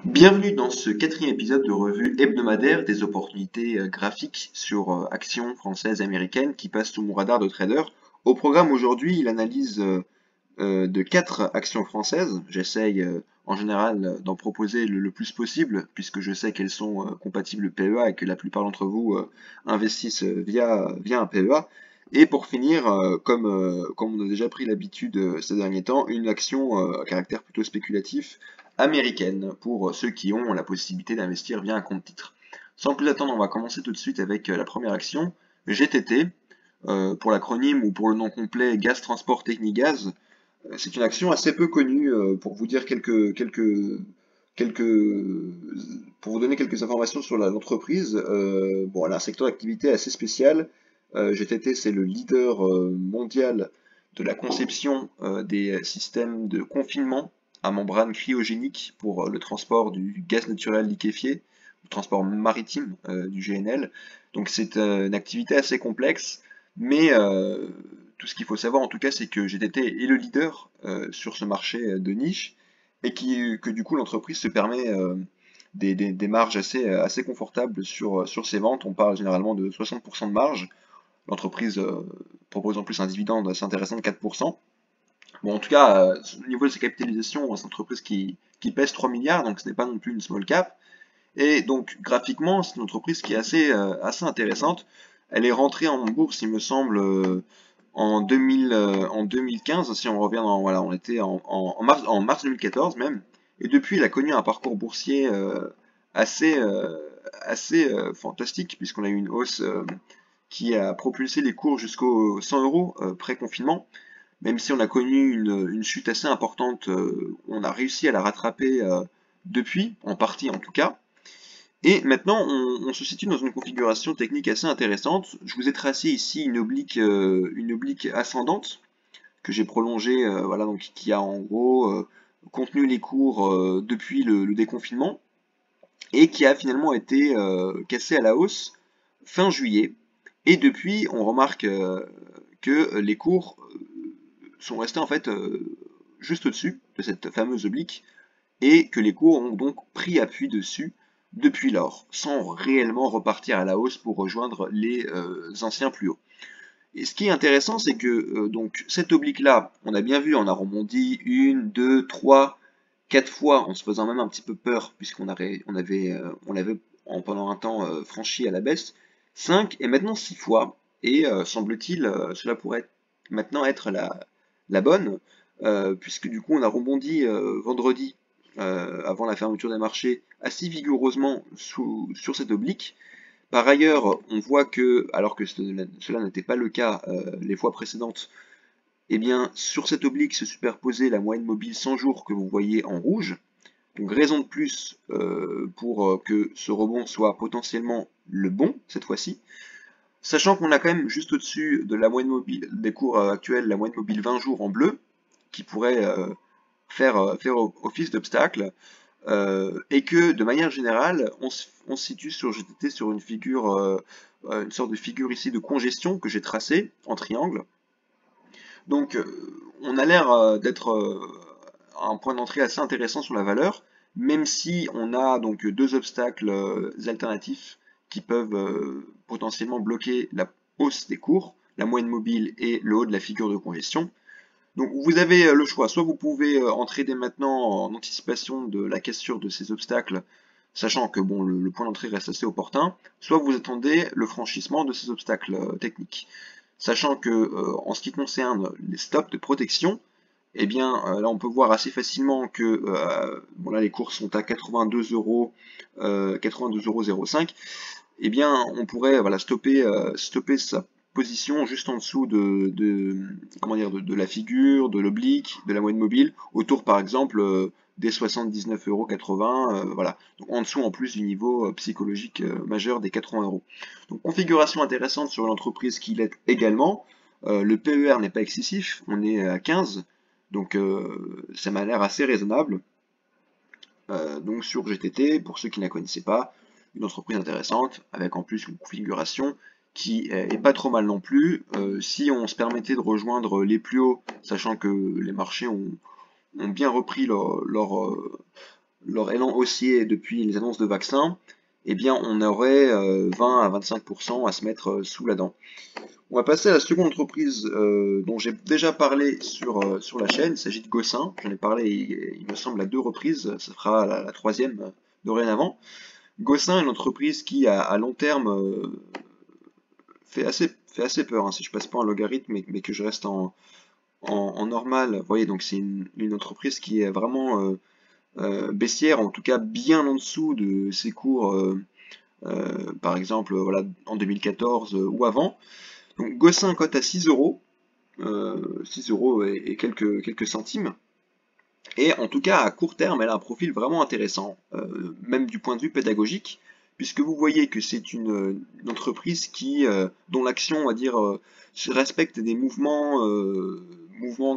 Bienvenue dans ce quatrième épisode de revue hebdomadaire des opportunités graphiques sur actions françaises et américaines qui passent sous mon radar de trader. Au programme aujourd'hui, l'analyse de quatre actions françaises. J'essaye en général d'en proposer le plus possible puisque je sais qu'elles sont compatibles PEA et que la plupart d'entre vous investissent via un PEA. Et pour finir, comme on a déjà pris l'habitude ces derniers temps, une action à caractère plutôt spéculatif américaine pour ceux qui ont la possibilité d'investir via un compte titre. Sans plus attendre, on va commencer tout de suite avec la première action, GTT, pour l'acronyme ou pour le nom complet Gaz Transport Technigaz. C'est une action assez peu connue, pour vous dire pour vous donner quelques informations sur l'entreprise. Bon, elle a un secteur d'activité assez spécial. GTT, c'est le leader mondial de la conception des systèmes de confinement à membrane cryogénique pour le transport du gaz naturel liquéfié, le transport maritime du GNL. Donc c'est une activité assez complexe, mais tout ce qu'il faut savoir en tout cas, c'est que GTT est le leader sur ce marché de niche et que du coup l'entreprise se permet des marges assez confortables sur ses ventes. On parle généralement de 60% de marge. L'entreprise propose en plus un dividende assez intéressant de 4%. Bon, en tout cas, au niveau de sa capitalisation, c'est une entreprise qui pèse 3 milliards, donc ce n'est pas non plus une small cap. Et donc, graphiquement, c'est une entreprise qui est assez intéressante. Elle est rentrée en bourse, il me semble, en 2015, si on revient voilà, on était en mars 2014 même. Et depuis, elle a connu un parcours boursier assez, euh, assez fantastique, puisqu'on a eu une hausse qui a propulsé les cours jusqu'aux 100 euros pré-confinement. Même si on a connu une chute assez importante, on a réussi à la rattraper depuis, en partie en tout cas. Et maintenant, on se situe dans une configuration technique assez intéressante. Je vous ai tracé ici une oblique ascendante que j'ai prolongée, voilà, donc qui a en gros contenu les cours depuis le déconfinement et qui a finalement été cassée à la hausse fin juillet. Et depuis, on remarque que les cours sont restés en fait juste au-dessus de cette fameuse oblique et que les cours ont donc pris appui dessus depuis lors, sans réellement repartir à la hausse pour rejoindre les anciens plus hauts. Et ce qui est intéressant, c'est que donc cette oblique-là, on a bien vu, on a rebondi une, deux, trois, quatre fois, en se faisant même un petit peu peur, on l'avait pendant un temps franchi à la baisse, 5 et maintenant 6 fois, et semble-t-il, cela pourrait maintenant être la bonne, puisque du coup on a rebondi vendredi, avant la fermeture des marchés, assez vigoureusement sur cette oblique. Par ailleurs, on voit que, alors que cela n'était pas le cas les fois précédentes, eh bien, sur cette oblique se superposait la moyenne mobile 100 jours que vous voyez en rouge. Donc raison de plus pour que ce rebond soit potentiellement le bon cette fois-ci. Sachant qu'on a quand même juste au-dessus de la moyenne mobile des cours actuels, la moyenne mobile 20 jours en bleu, qui pourrait faire office d'obstacle. Et que de manière générale, on se situe sur GTT sur une sorte de figure ici de congestion que j'ai tracée en triangle. Donc on a l'air d'être à un point d'entrée assez intéressant sur la valeur, même si on a donc deux obstacles alternatifs qui peuvent potentiellement bloquer la hausse des cours, la moyenne mobile et le haut de la figure de congestion. Donc vous avez le choix, soit vous pouvez entrer dès maintenant en anticipation de la cassure de ces obstacles, sachant que bon, le point d'entrée reste assez opportun, soit vous attendez le franchissement de ces obstacles techniques. Sachant que en ce qui concerne les stops de protection, eh bien là on peut voir assez facilement que bon, là les cours sont à 82 euros, 82,05 €, eh bien, on pourrait voilà, stopper sa position juste en dessous comment dire, de la figure, de l'oblique, de la moyenne mobile, autour par exemple des 79,80 €, voilà. Donc en dessous en plus du niveau psychologique majeur des 80 euros. Donc configuration intéressante sur l'entreprise qui l'est également. Le PER n'est pas excessif, on est à 15, donc ça m'a l'air assez raisonnable. Donc sur GTT, pour ceux qui ne la connaissaient pas, une entreprise intéressante, avec en plus une configuration qui est pas trop mal non plus. Si on se permettait de rejoindre les plus hauts, sachant que les marchés ont bien repris leur élan haussier depuis les annonces de vaccins, eh bien on aurait 20 à 25% à se mettre sous la dent. On va passer à la seconde entreprise dont j'ai déjà parlé sur la chaîne. Il s'agit de Gossin. J'en ai parlé, il me semble, à 2 reprises. Ça fera la troisième dorénavant. Gossin est une entreprise qui, à long terme, fait assez peur, hein, si je passe pas en logarithme, mais que je reste en normal. Vous voyez, donc c'est une entreprise qui est vraiment baissière, en tout cas bien en dessous de ses cours, par exemple, voilà, en 2014 ou avant. Donc Gossin cote à 6 euros, 6 euros et quelques centimes. Et en tout cas, à court terme, elle a un profil vraiment intéressant, même du point de vue pédagogique, puisque vous voyez que c'est une entreprise dont l'action, on va dire, respecte des mouvements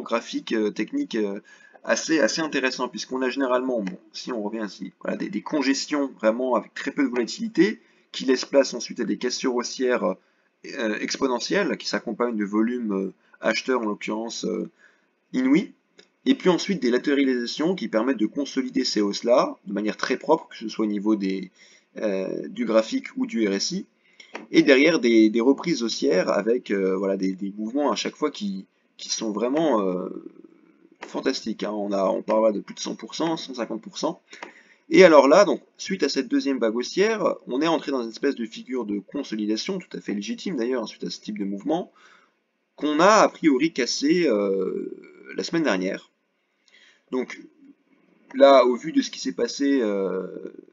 graphiques, techniques assez intéressants, puisqu'on a généralement, bon, si on revient ici, voilà, des congestions vraiment avec très peu de volatilité, qui laissent place ensuite à des cassures haussières exponentielles, qui s'accompagnent de volumes acheteurs, en l'occurrence, inouïs. Et puis ensuite des latéralisations qui permettent de consolider ces hausses-là de manière très propre, que ce soit au niveau du graphique ou du RSI. Et derrière des reprises haussières avec voilà, des mouvements à chaque fois qui sont vraiment fantastiques, hein. On parle de plus de 100%, 150%. Et alors là, donc, suite à cette deuxième vague haussière, on est entré dans une espèce de figure de consolidation, tout à fait légitime d'ailleurs, hein, suite à ce type de mouvement, qu'on a priori cassé la semaine dernière. Donc là, au vu de ce qui s'est passé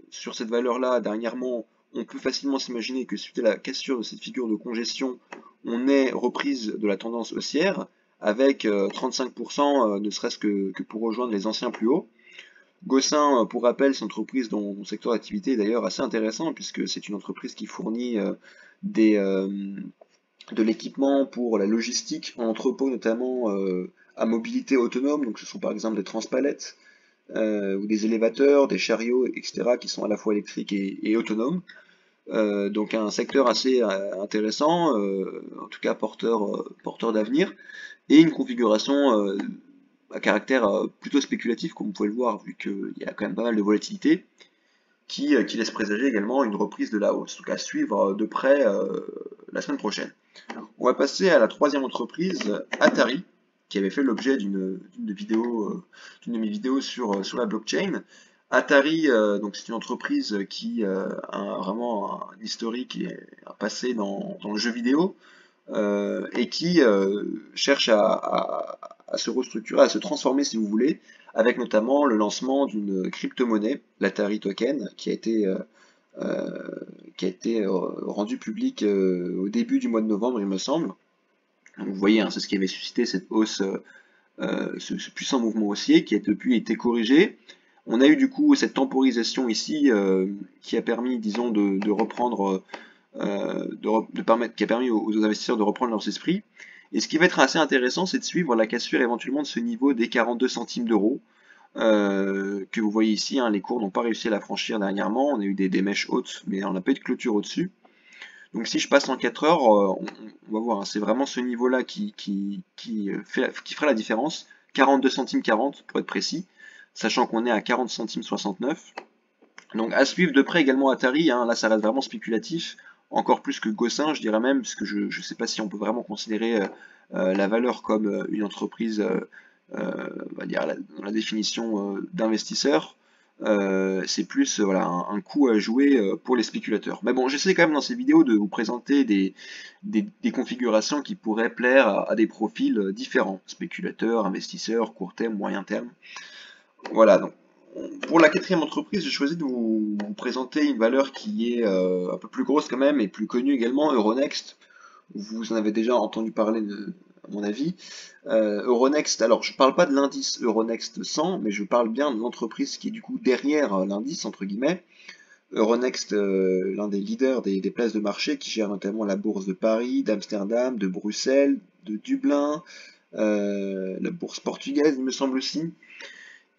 sur cette valeur-là dernièrement, on peut facilement s'imaginer que suite à la cassure de cette figure de congestion, on est reprise de la tendance haussière, avec 35% ne serait-ce que pour rejoindre les anciens plus hauts. Gossin, pour rappel, c'est une entreprise dont le secteur d'activité est d'ailleurs assez intéressant, puisque c'est une entreprise qui fournit des, de l'équipement pour la logistique en entrepôt, notamment à mobilité autonome, donc ce sont par exemple des transpalettes, ou des élévateurs, des chariots, etc., qui sont à la fois électriques et autonomes. Donc un secteur assez intéressant, en tout cas porteur d'avenir, et une configuration à caractère plutôt spéculatif, comme vous pouvez le voir, vu qu'il y a quand même pas mal de volatilité, qui laisse présager également une reprise de la hausse, donc à suivre de près la semaine prochaine. On va passer à la troisième entreprise, Atari, qui avait fait l'objet d'une de mes vidéos sur la blockchain. Atari, donc c'est une entreprise qui a vraiment un historique et un passé dans le jeu vidéo et qui cherche à se restructurer, à se transformer si vous voulez, avec notamment le lancement d'une crypto-monnaie, l'Atari Token, qui a été rendu public au début du mois de novembre, il me semble. Donc vous voyez, hein, c'est ce qui avait suscité cette hausse, ce puissant mouvement haussier qui a depuis été corrigé. On a eu du coup cette temporisation ici qui a permis, disons, de reprendre, qui a permis aux investisseurs de reprendre leurs esprits. Et ce qui va être assez intéressant, c'est de suivre la cassure éventuellement de ce niveau des 42 centimes d'euros que vous voyez ici, hein. Les cours n'ont pas réussi à la franchir dernièrement. On a eu des mèches hautes, mais on n'a pas eu de clôture au-dessus. Donc si je passe en 4 heures, on va voir, hein, c'est vraiment ce niveau-là qui fera la différence. 42 centimes 40 pour être précis, sachant qu'on est à 40 centimes 69. Donc à suivre de près également Atari, hein, là ça reste vraiment spéculatif, encore plus que Gossin je dirais même, parce que je ne sais pas si on peut vraiment considérer la valeur comme une entreprise, on va dire dans la définition d'investisseur. C'est plus voilà, un coup à jouer pour les spéculateurs. Mais bon, j'essaie quand même dans ces vidéos de vous présenter des configurations qui pourraient plaire à des profils différents, spéculateurs, investisseurs, court terme, moyen terme. Voilà, donc pour la quatrième entreprise, j'ai choisi de vous présenter une valeur qui est un peu plus grosse quand même et plus connue également, Euronext. Vous en avez déjà entendu parler, à mon avis. Euronext, alors je ne parle pas de l'indice Euronext 100, mais je parle bien de l'entreprise qui est du coup derrière l'indice, entre guillemets. Euronext, l'un des leaders des places de marché, qui gère notamment la bourse de Paris, d'Amsterdam, de Bruxelles, de Dublin, la bourse portugaise, il me semble aussi.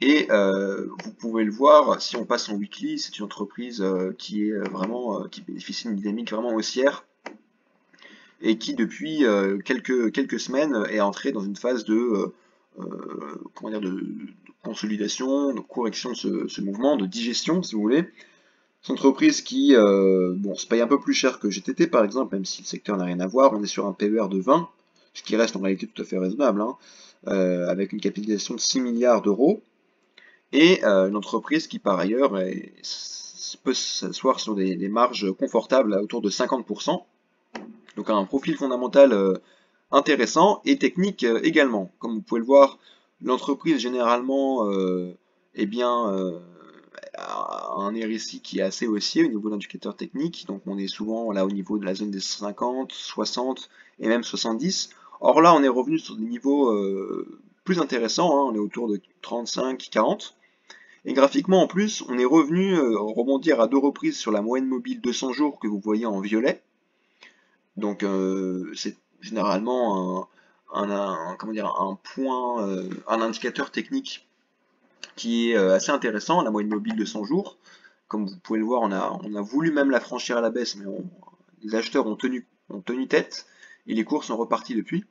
Et vous pouvez le voir, si on passe en weekly, c'est une entreprise qui est vraiment qui bénéficie d'une dynamique vraiment haussière et qui depuis quelques semaines est entrée dans une phase de comment dire, de consolidation, de correction de ce mouvement, de digestion, si vous voulez. C'est une entreprise qui, bon, se paye un peu plus cher que GTT par exemple, même si le secteur n'a rien à voir. On est sur un PER de 20, ce qui reste en réalité tout à fait raisonnable, hein, avec une capitalisation de 6 milliards d'euros, et une entreprise qui par ailleurs peut s'asseoir sur des marges confortables à autour de 50%, donc un profil fondamental intéressant et technique également. Comme vous pouvez le voir, l'entreprise généralement eh bien, a un RSI qui est assez haussier au niveau de l'indicateur technique, donc on est souvent là au niveau de la zone des 50, 60 et même 70. Or là, on est revenu sur des niveaux plus intéressants, hein, on est autour de 35, 40. Et graphiquement en plus, on est revenu rebondir à deux reprises sur la moyenne mobile 200 jours que vous voyez en violet. Donc c'est généralement comment dire, un point, un indicateur technique qui est assez intéressant, la moyenne mobile de 100 jours. Comme vous pouvez le voir, on a voulu même la franchir à la baisse, mais les acheteurs ont tenu tête et les cours sont repartis depuis.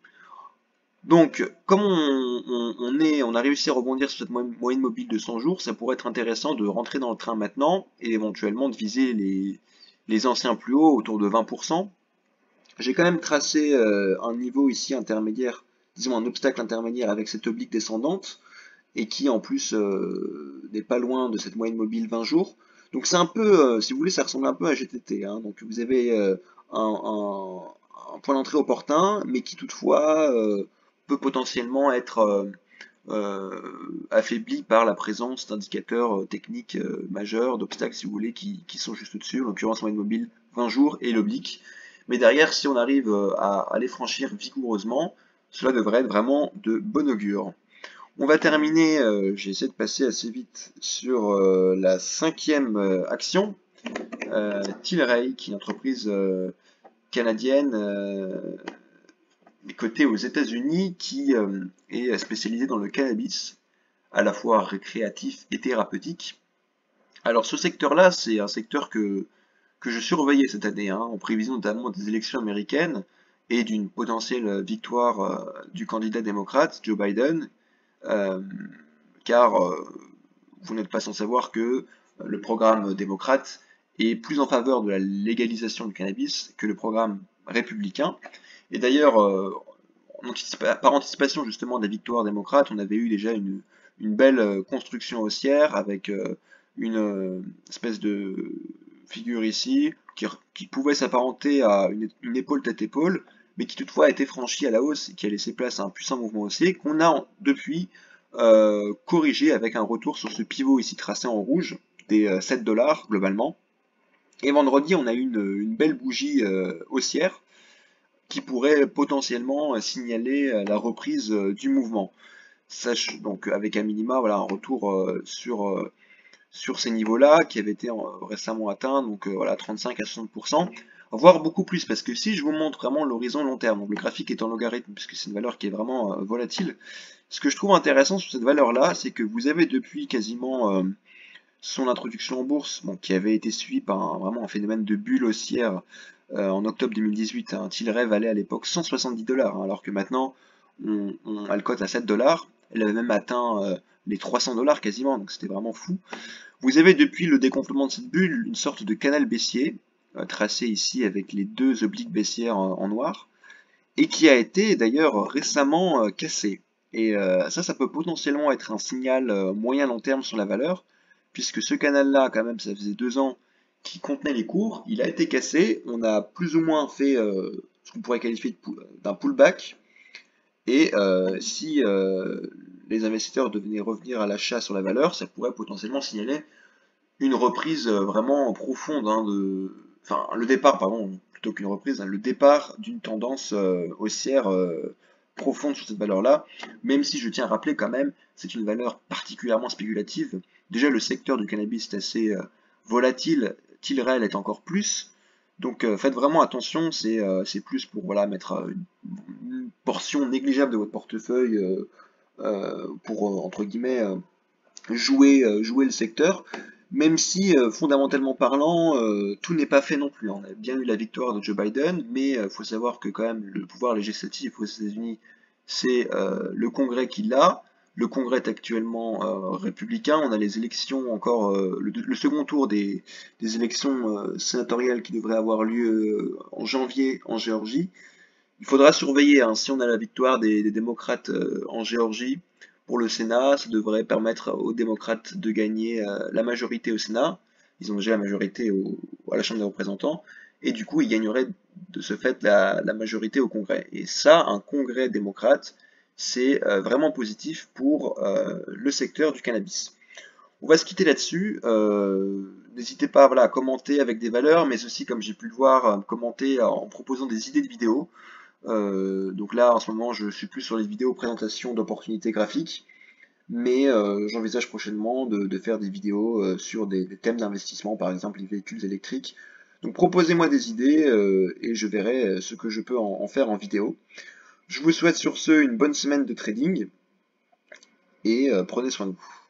Donc, comme on a réussi à rebondir sur cette moyenne mobile de 100 jours, ça pourrait être intéressant de rentrer dans le train maintenant et éventuellement de viser les anciens plus hauts autour de 20%. J'ai quand même tracé un niveau ici intermédiaire, disons un obstacle intermédiaire avec cette oblique descendante, et qui en plus n'est pas loin de cette moyenne mobile 20 jours. Donc c'est un peu, si vous voulez, ça ressemble un peu à GTT, hein. Donc vous avez un point d'entrée opportun, mais qui toutefois peut potentiellement être affaibli par la présence d'indicateurs techniques majeurs, d'obstacles si vous voulez, qui sont juste au-dessus, en l'occurrence moyenne mobile 20 jours et l'oblique. Mais derrière, si on arrive à les franchir vigoureusement, cela devrait être vraiment de bon augure. On va terminer, j'ai essayé de passer assez vite sur la cinquième action, Tilray, qui est une entreprise canadienne cotée aux États-Unis qui est spécialisée dans le cannabis, à la fois récréatif et thérapeutique. Alors ce secteur-là, c'est un secteur que je surveillais cette année, hein, en prévision notamment des élections américaines et d'une potentielle victoire du candidat démocrate, Joe Biden, euh, car vous n'êtes pas sans savoir que le programme démocrate est plus en faveur de la légalisation du cannabis que le programme républicain. Et d'ailleurs, par anticipation justement de la victoire démocrate, on avait eu déjà une belle construction haussière avec une espèce de figure ici qui pouvait s'apparenter à une épaule tête-épaule, mais qui toutefois a été franchie à la hausse et qui a laissé place à un puissant mouvement haussier qu'on a depuis corrigé avec un retour sur ce pivot ici tracé en rouge des 7 $ globalement. Et vendredi, on a eu une belle bougie haussière qui pourrait potentiellement signaler la reprise du mouvement. Sache donc avec un minima, voilà, un retour sur ces niveaux-là qui avaient été récemment atteints, donc voilà, 35 à 60%, voire beaucoup plus, parce que si je vous montre vraiment l'horizon long terme, donc le graphique est en logarithme, puisque c'est une valeur qui est vraiment volatile, ce que je trouve intéressant sur cette valeur-là, c'est que vous avez depuis quasiment son introduction en bourse, bon, qui avait été suivie par vraiment un phénomène de bulle haussière en octobre 2018, hein, Tilray valait à l'époque 170 $, hein, alors que maintenant elle cote à 7 $, elle avait même atteint les 300 $ quasiment, donc c'était vraiment fou. Vous avez depuis le dégonflement de cette bulle une sorte de canal baissier, tracé ici avec les deux obliques baissières en noir, et qui a été d'ailleurs récemment cassé. Et ça peut potentiellement être un signal moyen-long terme sur la valeur, puisque ce canal-là, quand même, ça faisait 2 ans qui contenait les cours, il a été cassé, on a plus ou moins fait ce qu'on pourrait qualifier d'un pullback, et si les investisseurs devenaient revenir à l'achat sur la valeur, ça pourrait potentiellement signaler une reprise vraiment profonde, hein, enfin le départ, pardon, plutôt qu'une reprise, hein, le départ d'une tendance haussière profonde sur cette valeur-là, même si je tiens à rappeler quand même, c'est une valeur particulièrement spéculative. Déjà le secteur du cannabis est assez volatile, Tilray est encore plus, donc faites vraiment attention, c'est plus pour voilà, mettre une portion négligeable de votre portefeuille pour, entre guillemets, jouer le secteur, même si fondamentalement parlant, tout n'est pas fait non plus. On a bien eu la victoire de Joe Biden, mais il faut savoir que quand même le pouvoir législatif aux États-Unis c'est le Congrès qui l'a. Le Congrès est actuellement républicain. On a les élections encore, le second tour des élections sénatoriales qui devraient avoir lieu en janvier en Géorgie. Il faudra surveiller, hein, si on a la victoire des démocrates en Géorgie pour le Sénat, ça devrait permettre aux démocrates de gagner la majorité au Sénat. Ils ont déjà la majorité à la Chambre des représentants. Et du coup, ils gagneraient de ce fait la majorité au Congrès. Et ça, un Congrès démocrate, c'est vraiment positif pour le secteur du cannabis. On va se quitter là-dessus. N'hésitez pas, voilà, à commenter avec des valeurs, mais aussi, comme j'ai pu le voir, commenter en proposant des idées de vidéos. Donc là, en ce moment, je suis plus sur les vidéos présentation d'opportunités graphiques, mais j'envisage prochainement de faire des vidéos sur des thèmes d'investissement, par exemple les véhicules électriques. Donc proposez-moi des idées et je verrai ce que je peux en faire en vidéo. Je vous souhaite sur ce une bonne semaine de trading et prenez soin de vous.